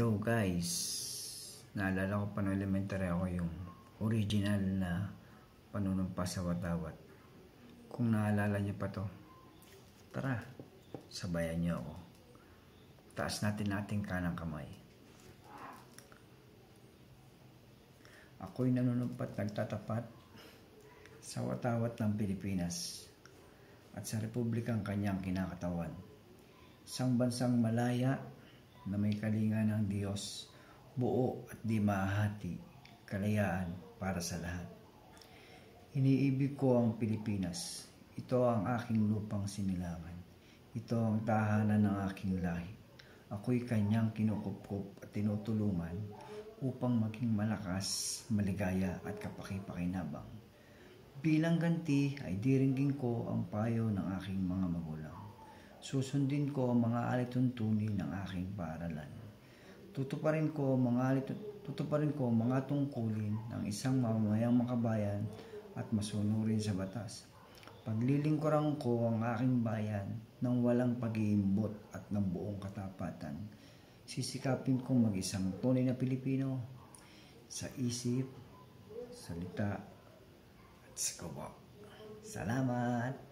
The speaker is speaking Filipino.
Yo guys, naalala ko pa noong elementary ako yung original na panunumpa sa watawat. Kung naalala niyo pa to, tara, sabayan niyo ako. Taas natin ating kanang kamay. Ako'y nanunumpat nagtatapat sa watawat ng Pilipinas at sa republikang kanyang kinakatawan. Isang bansang malaya na may kalinga ng Diyos, buo at di mahati, kalayaan para sa lahat. Iniibig ko ang Pilipinas. Ito ang aking lupang sinilangan. Ito ang tahanan ng aking lahi. Ako'y kanyang kinukupkup at tinutulungan upang maging malakas, maligaya at kapaki-pakinabang. Bilang ganti ay diringgin ko ang payo ng aking mga magulang. Susundin ko ang mga alituntunin ng aking paaralan. Tutuparin ko ang mga tungkulin ng isang mamamayang makabayan at masunurin sa batas. Paglilingkuran ko ang aking bayan ng walang pag-iimbot at ng buong katapatan. Sisikapin kong mag-isang tunay na Pilipino sa isip, salita at sa gawa. Salamat!